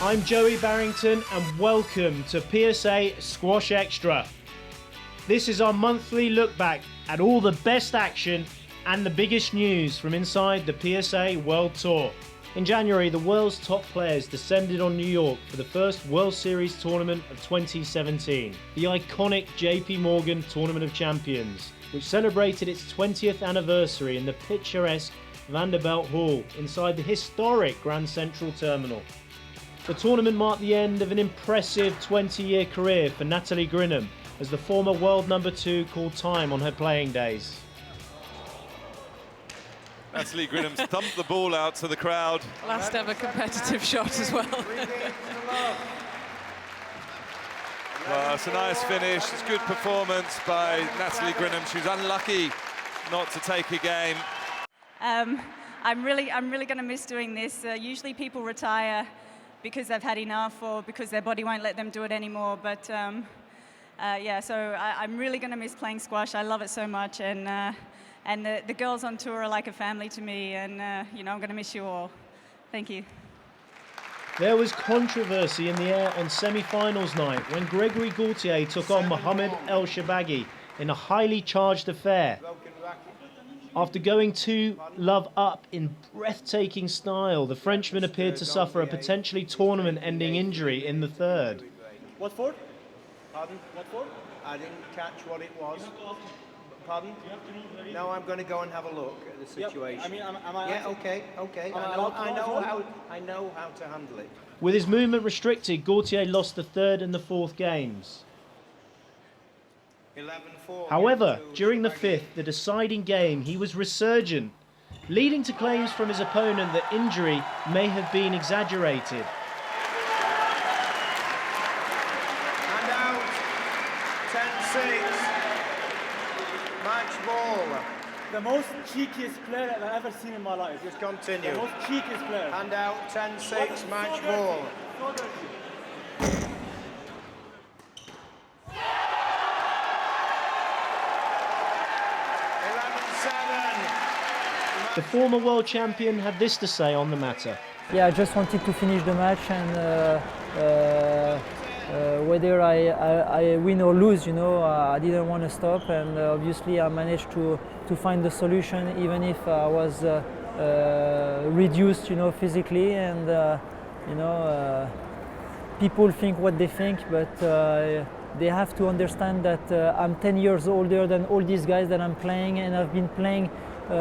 I'm Joey Barrington and welcome to PSA Squash Extra. This is our monthly look back at all the best action and the biggest news from inside the PSA World Tour. In January, the world's top players descended on New York for the first World Series tournament of 2017, the iconic JP Morgan Tournament of Champions, which celebrated its 20th anniversary in the picturesque Vanderbilt Hall inside the historic Grand Central Terminal. The tournament marked the end of an impressive 20-year career for Natalie Grinham, as the former world number 2 called time on her playing days. Natalie Grinham's thumped the ball out to the crowd. Last ever competitive shot as well. Well, it's a nice finish. It's good performance by Natalie Grinham. She was unlucky not to take a game. I'm really going to miss doing this. Usually people retire because they've had enough or because their body won't let them do it anymore. But yeah, so I'm really going to miss playing squash. I love it so much, and the girls on tour are like a family to me, and you know, I'm going to miss you all. Thank you. There was controversy in the air on semi-finals night when Gregory Gaultier took on Mohamed El Shabaghi in a highly charged affair. After going to love up in breathtaking style, the Frenchman appeared to suffer a potentially tournament-ending injury in the third. What for? Pardon? What for? I didn't catch what it was. Pardon? No, I'm going to go and have a look at the situation. I mean, am I? Yeah, okay. I know how to handle it. With his movement restricted, Gaultier lost the third and the fourth games. 11-4. However, during the fifth, the deciding game, he was resurgent, leading to claims from his opponent that injury may have been exaggerated. And out. 10-6. Match ball. The most cheekiest player I've ever seen in my life. Just continue. The most cheekiest player. And out. 10-6. Match ball. The former world champion had this to say on the matter. Yeah, I just wanted to finish the match, and whether I win or lose, you know, I didn't want to stop, and obviously I managed to find the solution, even if I was reduced, you know, physically, and you know, people think what they think, but they have to understand that I'm 10 years older than all these guys that I'm playing, and I've been playing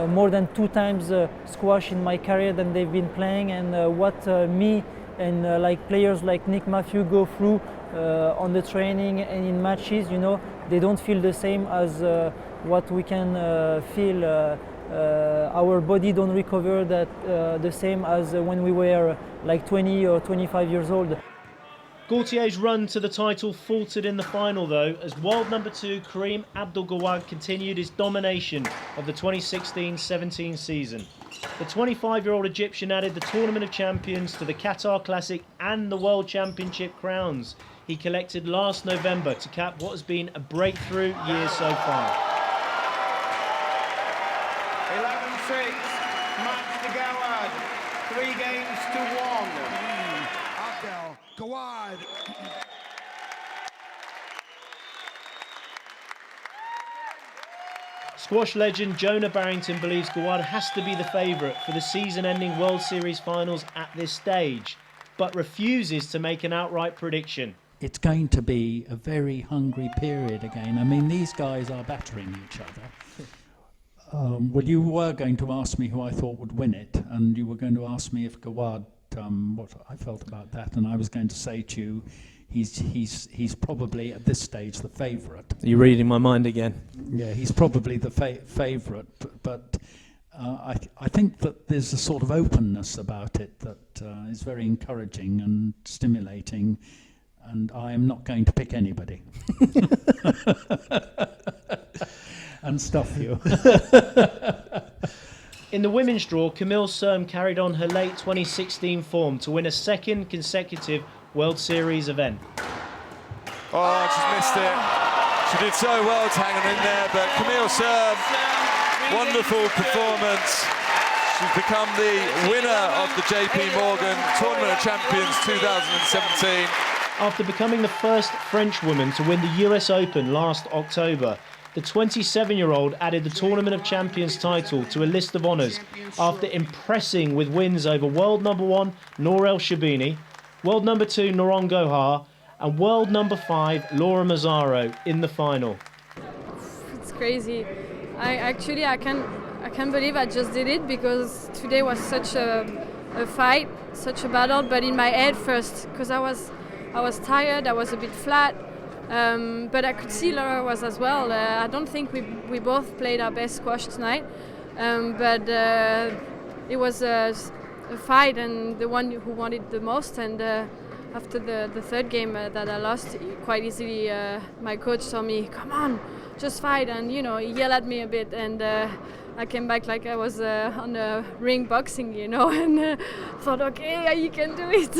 more than 2 times squash in my career than they've been playing, and what me and like players like Nick Matthew go through on the training and in matches, you know, they don't feel the same as what we can feel. Our body don't recover that the same as when we were like 20 or 25 years old. Gaultier's run to the title faltered in the final though, as world number 2 Kareem Abdul-Gawad continued his domination of the 2016-17 season. The 25-year-old Egyptian added the Tournament of Champions to the Qatar Classic and the World Championship crowns he collected last November to cap what has been a breakthrough year so far. 11-6. Match to Gawad. 3 games to 1. Gawad. Squash legend Jonah Barrington believes Gawad has to be the favourite for the season-ending World Series finals at this stage, but refuses to make an outright prediction. It's going to be a very hungry period again. I mean, these guys are battering each other. Well, you were going to ask me who I thought would win it, and you were going to ask me if Gawad, what I felt about that, and I was going to say to you, he's probably at this stage the favourite. You're reading my mind again. Yeah, he's probably the favourite, but I think that there's a sort of openness about it that is very encouraging and stimulating, and I am not going to pick anybody. And stuff you. In the women's draw, Camille Serme carried on her late 2016 form to win a second consecutive World Series event. Oh, she's missed it. She did so well to hang on in there, but Camille Serme, wonderful performance. She's become the winner of the JP Morgan Tournament of Champions 2017. After becoming the first French woman to win the US Open last October, the 27-year-old added the Tournament of Champions title to a list of honours after impressing with wins over world number 1 Nour El Shabini, world number 2 Noron Gohar and world number 5 Laura Mazzaro in the final. It's crazy. I can't believe I just did it, because today was such a fight, such a battle, but in my head first, because I was tired, I was a bit flat. But I could see Laura was as well. I don't think we both played our best squash tonight, but it was a fight, and the one who wanted the most. And after the third game that I lost quite easily, my coach told me, "Come on, just fight," and he yelled at me a bit, and I came back like I was on the ring boxing, and thought, okay, you can do it.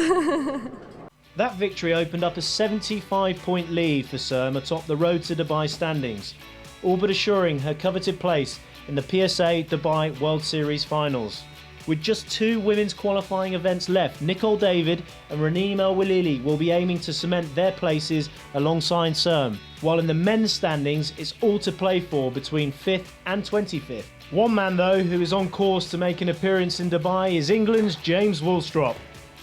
That victory opened up a 75-point lead for Serm atop the Road to Dubai standings, all but assuring her coveted place in the PSA Dubai World Series finals. With just 2 women's qualifying events left, Nicole David and Raneem El Walili will be aiming to cement their places alongside Serm, while in the men's standings it's all to play for between 5th and 25th. One man though who is on course to make an appearance in Dubai is England's James Woolstrop.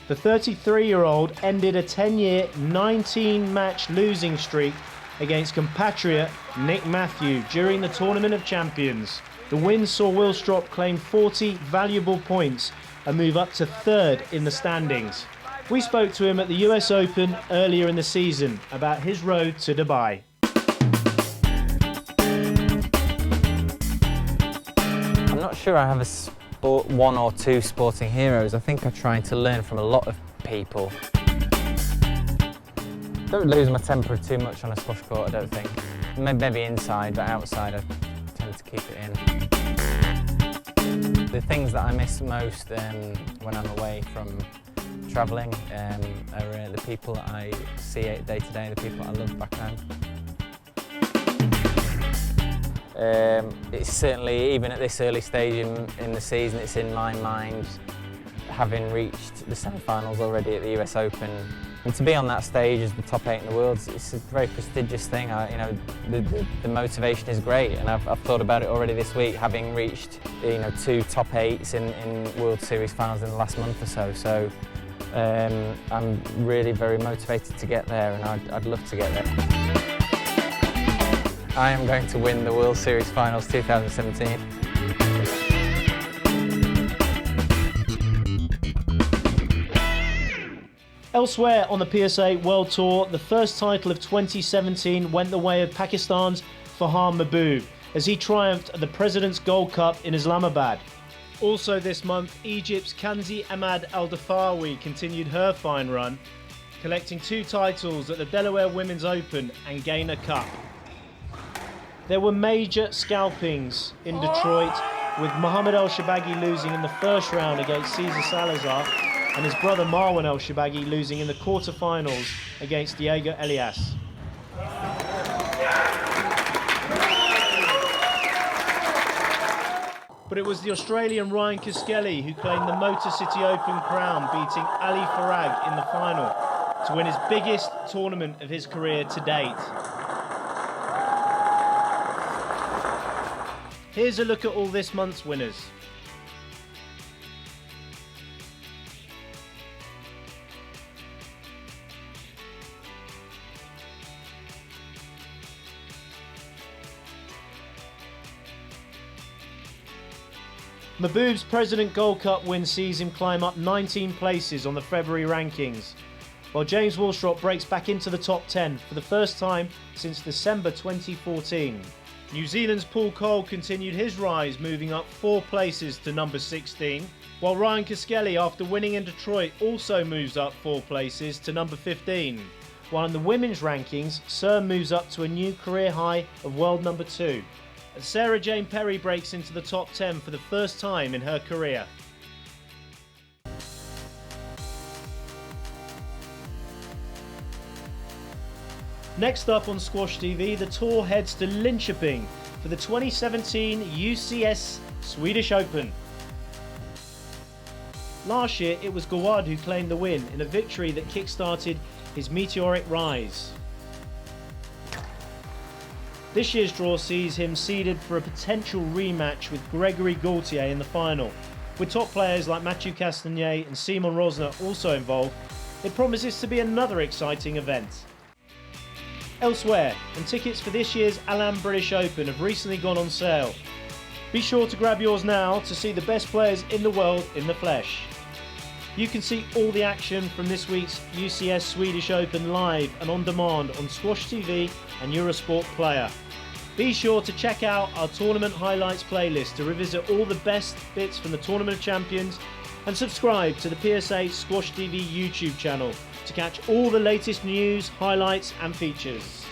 The 33-year-old ended a 10-year, 19-match losing streak against compatriot Nick Matthew during the Tournament of Champions. The win saw Woolstrop claim 40 valuable points and move up to 3rd in the standings. We spoke to him at the US Open earlier in the season about his road to Dubai. I'm not sure I have one or two sporting heroes. I think I'm trying to learn from a lot of people. Don't lose my temper too much on a squash court, I don't think. Maybe inside, but outside I tend to keep it in. The things that I miss most when I'm away from travelling are the people I see day to day, the people I love back home. It's certainly, even at this early stage in the season, it's in my mind, having reached the semi-finals already at the US Open. And to be on that stage as the top 8 in the world, it's a very prestigious thing. The motivation is great, and I've thought about it already this week, having reached 2 top 8s in World Series finals in the last month or so. So I'm really very motivated to get there, and I'd love to get there. I am going to win the World Series Finals 2017. Elsewhere on the PSA World Tour, the first title of 2017 went the way of Pakistan's Farhan Mahboob as he triumphed at the President's Gold Cup in Islamabad. Also this month, Egypt's Kanzi Ahmad Al-Dafawi continued her fine run, collecting 2 titles at the Delaware Women's Open and Gaynor Cup. There were major scalpings in Detroit, with Mohamed El Shabagi losing in the first round against Cesar Salazar and his brother Marwan El Shabagi losing in the quarterfinals against Diego Elias. But it was the Australian Ryan Kiskelly who claimed the Motor City Open crown, beating Ali Farag in the final to win his biggest tournament of his career to date. Here's a look at all this month's winners. Mahboob's President Gold Cup win sees him climb up 19 places on the February rankings, while James Woolstrop breaks back into the top 10 for the first time since December 2014. New Zealand's Paul Cole continued his rise, moving up 4 places to number 16, while Ryan Kiskelly, after winning in Detroit, also moves up 4 places to number 15. While in the women's rankings, Serm moves up to a new career high of world number 2. And Sarah Jane Perry breaks into the top 10 for the first time in her career. Next up on Squash TV, the tour heads to Linköping for the 2017 UCS Swedish Open. Last year it was Gawad who claimed the win in a victory that kick-started his meteoric rise. This year's draw sees him seeded for a potential rematch with Gregory Gaultier in the final. With top players like Mathieu Castagnet and Simon Rosner also involved, it promises to be another exciting event. Elsewhere, and tickets for this year's Alam British Open have recently gone on sale. Be sure to grab yours now to see the best players in the world in the flesh. You can see all the action from this week's UCS Swedish Open live and on demand on SQUASHTV and Eurosport Player. Be sure to check out our tournament highlights playlist to revisit all the best bits from the Tournament of Champions, and subscribe to the PSA SQUASHTV YouTube channel to catch all the latest news, highlights and features.